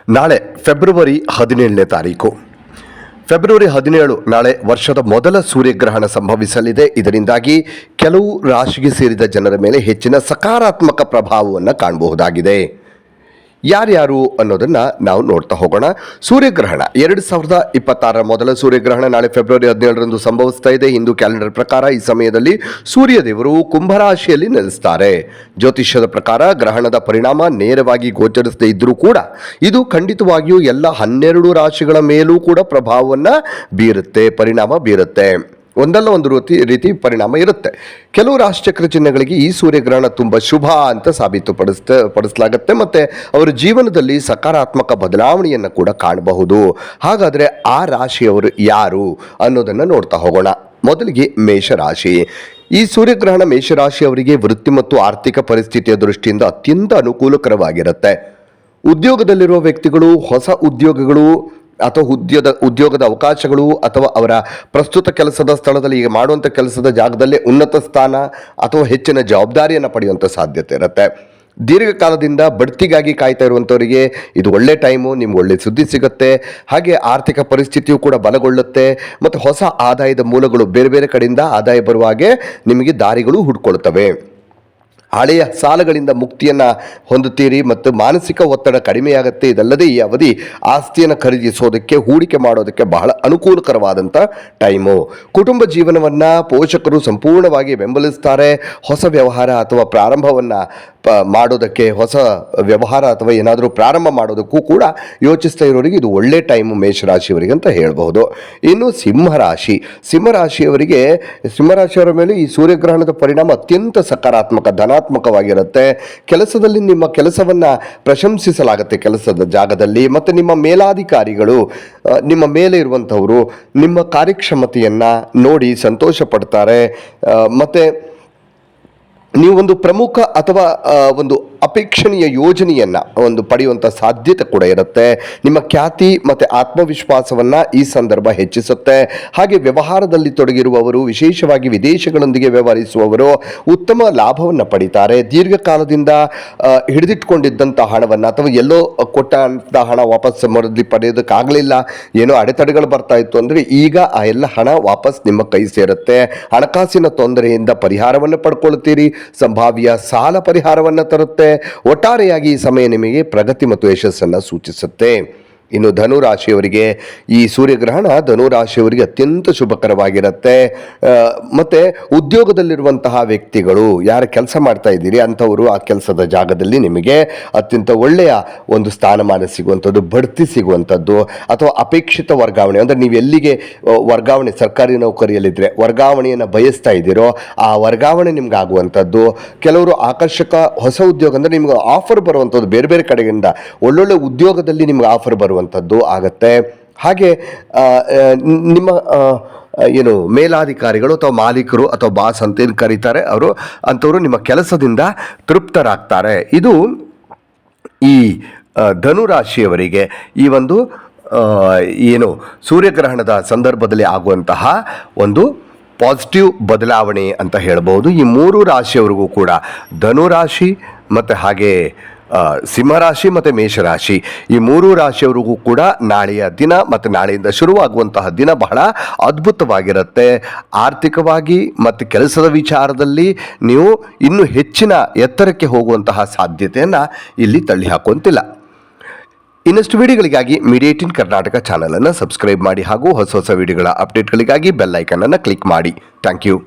ನಾಳೆ ಫೆಬ್ರವರಿ 17ನೇ ತಾರೀಕು. ಫೆಬ್ರವರಿ 17 ನಾಳೆ ವರ್ಷದ ಮೊದಲ ಸೂರ್ಯಗ್ರಹಣ ಸಂಭವಿಸಲಿದೆ. ಇದರಿಂದಾಗಿ ಕೆಲವು ರಾಶಿಗೆ ಸೇರಿದ ಜನರ ಮೇಲೆ ಹೆಚ್ಚಿನ ಸಕಾರಾತ್ಮಕ ಪ್ರಭಾವವನ್ನು ಕಾಣಬಹುದಾಗಿದೆ. ಯಾರ್ಯಾರು ಅನ್ನೋದನ್ನು ನಾವು ನೋಡ್ತಾ ಹೋಗೋಣ. ಸೂರ್ಯಗ್ರಹಣ 2026 ಮೊದಲ ಸೂರ್ಯಗ್ರಹಣ ನಾಳೆ ಫೆಬ್ರವರಿ 17ರಂದು ಸಂಭವಿಸ್ತಾ ಇದೆ. ಹಿಂದೂ ಕ್ಯಾಲೆಂಡರ್ ಪ್ರಕಾರ ಈ ಸಮಯದಲ್ಲಿ ಸೂರ್ಯದೇವರು ಕುಂಭರಾಶಿಯಲ್ಲಿ ನೆಲೆಸ್ತಾರೆ. ಜ್ಯೋತಿಷ್ಯದ ಪ್ರಕಾರ ಗ್ರಹಣದ ಪರಿಣಾಮ ನೇರವಾಗಿ ಗೋಚರಿಸದೇ ಇದ್ದರೂ ಕೂಡ ಇದು ಖಂಡಿತವಾಗಿಯೂ ಎಲ್ಲ 12 ರಾಶಿಗಳ ಮೇಲೂ ಕೂಡ ಪ್ರಭಾವವನ್ನು ಬೀರುತ್ತೆ, ಪರಿಣಾಮ ಬೀರುತ್ತೆ. ಒಂದಲ್ಲ ಒಂದು ರೀತಿ ಪರಿಣಾಮ ಇರುತ್ತೆ. ಕೆಲವು ರಾಶಿಚಕ್ರ ಚಿಹ್ನೆಗಳಿಗೆ ಈ ಸೂರ್ಯಗ್ರಹಣ ತುಂಬ ಶುಭ ಅಂತ ಪಡಿಸಲಾಗುತ್ತೆ ಮತ್ತು ಅವರ ಜೀವನದಲ್ಲಿ ಸಕಾರಾತ್ಮಕ ಬದಲಾವಣೆಯನ್ನು ಕೂಡ ಕಾಣಬಹುದು. ಹಾಗಾದರೆ ಆ ರಾಶಿಯವರು ಯಾರು ಅನ್ನೋದನ್ನು ನೋಡ್ತಾ ಹೋಗೋಣ. ಮೊದಲಿಗೆ ಮೇಷರಾಶಿ. ಈ ಸೂರ್ಯಗ್ರಹಣ ಮೇಷರಾಶಿಯವರಿಗೆ ವೃತ್ತಿ ಮತ್ತು ಆರ್ಥಿಕ ಪರಿಸ್ಥಿತಿಯ ದೃಷ್ಟಿಯಿಂದ ಅತ್ಯಂತ ಅನುಕೂಲಕರವಾಗಿರುತ್ತೆ. ಉದ್ಯೋಗದಲ್ಲಿರುವ ವ್ಯಕ್ತಿಗಳು ಹೊಸ ಉದ್ಯೋಗಗಳು ಅಥವಾ ಉದ್ಯೋಗದ ಅವಕಾಶಗಳು ಅಥವಾ ಅವರ ಪ್ರಸ್ತುತ ಕೆಲಸದ ಸ್ಥಳದಲ್ಲಿ ಈಗ ಮಾಡುವಂಥ ಕೆಲಸದ ಜಾಗದಲ್ಲೇ ಉನ್ನತ ಸ್ಥಾನ ಅಥವಾ ಹೆಚ್ಚಿನ ಜವಾಬ್ದಾರಿಯನ್ನು ಪಡೆಯುವಂಥ ಸಾಧ್ಯತೆ ಇರುತ್ತೆ. ದೀರ್ಘಕಾಲದಿಂದ ಬಡ್ತಿಗಾಗಿ ಕಾಯ್ತಾ ಇರುವಂಥವರಿಗೆ ಇದು ಒಳ್ಳೆ ಟೈಮು, ನಿಮ್ಗೆ ಒಳ್ಳೆ ಸುದ್ದಿ ಸಿಗುತ್ತೆ. ಹಾಗೆ ಆರ್ಥಿಕ ಪರಿಸ್ಥಿತಿಯು ಕೂಡ ಬಲಗೊಳ್ಳುತ್ತೆ ಮತ್ತು ಹೊಸ ಆದಾಯದ ಮೂಲಗಳು ಬೇರೆ ಬೇರೆ ಕಡೆಯಿಂದ ಆದಾಯ ಬರುವ ಹಾಗೆ ನಿಮಗೆ ದಾರಿಗಳು ಹುಡ್ಕೊಳ್ತವೆ. ಹಳೆಯ ಸಾಲಗಳಿಂದ ಮುಕ್ತಿಯನ್ನು ಹೊಂದುತ್ತೀರಿ ಮತ್ತು ಮಾನಸಿಕ ಒತ್ತಡ ಕಡಿಮೆಯಾಗುತ್ತೆ. ಇದಲ್ಲದೆ ಈ ಅವಧಿ ಆಸ್ತಿಯನ್ನು ಖರೀದಿಸೋದಕ್ಕೆ, ಹೂಡಿಕೆ ಮಾಡೋದಕ್ಕೆ ಬಹಳ ಅನುಕೂಲಕರವಾದಂಥ ಟೈಮು. ಕುಟುಂಬ ಜೀವನವನ್ನು ಪೋಷಕರು ಸಂಪೂರ್ಣವಾಗಿ ಬೆಂಬಲಿಸ್ತಾರೆ. ಹೊಸ ವ್ಯವಹಾರ ಅಥವಾ ಪ್ರಾರಂಭವನ್ನು ಮಾಡೋದಕ್ಕೆ, ಹೊಸ ವ್ಯವಹಾರ ಅಥವಾ ಏನಾದರೂ ಪ್ರಾರಂಭ ಮಾಡೋದಕ್ಕೂ ಕೂಡ ಯೋಚಿಸ್ತಾ ಇರೋರಿಗೆ ಇದು ಒಳ್ಳೆ ಟೈಮು ಮೇಷರಾಶಿಯವರಿಗೆ ಅಂತ ಹೇಳ್ಬೋದು. ಇನ್ನು ಸಿಂಹರಾಶಿಯವರ ಮೇಲೆ ಈ ಸೂರ್ಯಗ್ರಹಣದ ಪರಿಣಾಮ ಅತ್ಯಂತ ಸಕಾರಾತ್ಮಕ, ಧನಾತ್ಮಕವಾಗಿರುತ್ತೆ. ಕೆಲಸದಲ್ಲಿ ನಿಮ್ಮ ಕೆಲಸವನ್ನು ಪ್ರಶಂಸಿಸಲಾಗುತ್ತೆ ಕೆಲಸದ ಜಾಗದಲ್ಲಿ, ಮತ್ತು ನಿಮ್ಮ ಮೇಲಾಧಿಕಾರಿಗಳು, ನಿಮ್ಮ ಮೇಲೆ ಇರುವಂಥವರು ನಿಮ್ಮ ಕಾರ್ಯಕ್ಷಮತೆಯನ್ನು ನೋಡಿ ಸಂತೋಷ ಪಡ್ತಾರೆ. ಮತ್ತು ನೀವು ಒಂದು ಪ್ರಮುಖ ಅಥವಾ ಒಂದು ಅಪೇಕ್ಷಣೀಯ ಯೋಜನೆಯನ್ನು ಪಡೆಯುವಂಥ ಸಾಧ್ಯತೆ ಕೂಡ ಇರುತ್ತೆ. ನಿಮ್ಮ ಖ್ಯಾತಿ ಮತ್ತು ಆತ್ಮವಿಶ್ವಾಸವನ್ನು ಈ ಸಂದರ್ಭ ಹೆಚ್ಚಿಸುತ್ತೆ. ಹಾಗೆ ವ್ಯವಹಾರದಲ್ಲಿ ತೊಡಗಿರುವವರು, ವಿಶೇಷವಾಗಿ ವಿದೇಶಗಳೊಂದಿಗೆ ವ್ಯವಹರಿಸುವವರು ಉತ್ತಮ ಲಾಭವನ್ನು ಪಡಿತಾರೆ. ದೀರ್ಘಕಾಲದಿಂದ ಹಿಡಿದಿಟ್ಕೊಂಡಿದ್ದಂಥ ಹಣವನ್ನು ಅಥವಾ ಎಲ್ಲೋ ಕೊಟ್ಟಂಥ ಹಣ ವಾಪಸ್ ಪಡೆಯೋದಕ್ಕಾಗಲಿಲ್ಲ, ಏನೋ ಅಡೆತಡೆಗಳು ಬರ್ತಾ ಇತ್ತು ಅಂದರೆ ಈಗ ಆ ಎಲ್ಲ ಹಣ ವಾಪಸ್ ನಿಮ್ಮ ಕೈ ಸೇರುತ್ತೆ. ಹಣಕಾಸಿನ ತೊಂದರೆಯಿಂದ ಪರಿಹಾರವನ್ನು ಪಡ್ಕೊಳ್ತೀರಿ. ಸಂಭಾವ್ಯ ಸಾಲ ಪರಿಹಾರವನ್ನು ತರುತ್ತೆ. ಒಟ್ಟಾರೆಯಾಗಿ ಈ ಸಮಯ ನಿಮಗೆ ಪ್ರಗತಿ ಮತ್ತು ಯಶಸ್ಸನ್ನು ಸೂಚಿಸುತ್ತೆ. ಇನ್ನು ಧನುರಾಶಿಯವರಿಗೆ ಈ ಸೂರ್ಯಗ್ರಹಣ ಧನುರಾಶಿಯವರಿಗೆ ಅತ್ಯಂತ ಶುಭಕರವಾಗಿರುತ್ತೆ. ಮತ್ತು ಉದ್ಯೋಗದಲ್ಲಿರುವಂತಹ ವ್ಯಕ್ತಿಗಳು, ಯಾರು ಕೆಲಸ ಮಾಡ್ತಾ ಇದ್ದೀರಿ ಅಂಥವರು ಆ ಕೆಲಸದ ಜಾಗದಲ್ಲಿ ನಿಮಗೆ ಅತ್ಯಂತ ಒಳ್ಳೆಯ ಒಂದು ಸ್ಥಾನಮಾನ ಸಿಗುವಂಥದ್ದು, ಬಡ್ತಿ ಸಿಗುವಂಥದ್ದು, ಅಥವಾ ಅಪೇಕ್ಷಿತ ವರ್ಗಾವಣೆ ಅಂದರೆ ನೀವು ಎಲ್ಲಿಗೆ ವರ್ಗಾವಣೆ, ಸರ್ಕಾರಿ ನೌಕರಿಯಲ್ಲಿದ್ದರೆ ವರ್ಗಾವಣೆಯನ್ನು ಬಯಸ್ತಾ ಇದ್ದೀರೋ ಆ ವರ್ಗಾವಣೆ ನಿಮ್ಗೆ ಆಗುವಂಥದ್ದು. ಕೆಲವರು ಆಕರ್ಷಕ ಹೊಸ ಉದ್ಯೋಗ ಅಂದರೆ ನಿಮ್ಗೆ ಆಫರ್ ಬರುವಂಥದ್ದು, ಬೇರೆ ಬೇರೆ ಕಡೆಯಿಂದ ಒಳ್ಳೊಳ್ಳೆ ಉದ್ಯೋಗದಲ್ಲಿ ನಿಮ್ಗೆ ಆಫರ್ ಬರುವಂಥದ್ದು ಆಗತ್ತೆ. ಹಾಗೆ ನಿಮ್ಮ ಮೇಲಾಧಿಕಾರಿಗಳು ಅಥವಾ ಮಾಲೀಕರು ಅಥವಾ ಬಾಸ್ ಅಂತ ಏನು ಕರೀತಾರೆ ಅಂಥವರು ನಿಮ್ಮ ಕೆಲಸದಿಂದ ತೃಪ್ತರಾಗ್ತಾರೆ. ಇದು ಈ ಧನುರಾಶಿಯವರಿಗೆ ಈ ಒಂದು ಸೂರ್ಯಗ್ರಹಣದ ಸಂದರ್ಭದಲ್ಲಿ ಆಗುವಂತಹ ಒಂದು ಪಾಸಿಟಿವ್ ಬದಲಾವಣೆ ಅಂತ ಹೇಳ್ಬೋದು. ಈ 3 ರಾಶಿಯವರಿಗೂ ಕೂಡ, ಧನುರಾಶಿ ಮತ್ತು ಹಾಗೆ ಸಿಂಹರಾಶಿ ಮತ್ತು ಮೇಷರಾಶಿ, ಈ 3 ರಾಶಿಯವರಿಗೂ ಕೂಡ ನಾಳೆಯ ದಿನ ಮತ್ತು ನಾಳೆಯಿಂದ ಶುರುವಾಗುವಂತಹ ದಿನ ಬಹಳ ಅದ್ಭುತವಾಗಿರುತ್ತೆ. ಆರ್ಥಿಕವಾಗಿ ಮತ್ತು ಕೆಲಸದ ವಿಚಾರದಲ್ಲಿ ನೀವು ಇನ್ನೂ ಹೆಚ್ಚಿನ ಎತ್ತರಕ್ಕೆ ಹೋಗುವಂತಹ ಸಾಧ್ಯತೆಯನ್ನು ಇಲ್ಲಿ ತಳ್ಳಿ ಹಾಕುವಂತಿಲ್ಲ. ಇನ್ನಷ್ಟು ವಿಡಿಯೋಗಳಿಗಾಗಿ ಮೀಡಿಯಾ 18 ಕರ್ನಾಟಕ ಚಾನಲನ್ನು ಸಬ್ಸ್ಕ್ರೈಬ್ ಮಾಡಿ ಹಾಗೂ ಹೊಸ ವಿಡಿಯೋಗಳ ಅಪ್ಡೇಟ್ಗಳಿಗಾಗಿ ಬೆಲ್ ಐಕನನ್ನು ಕ್ಲಿಕ್ ಮಾಡಿ. Thank you.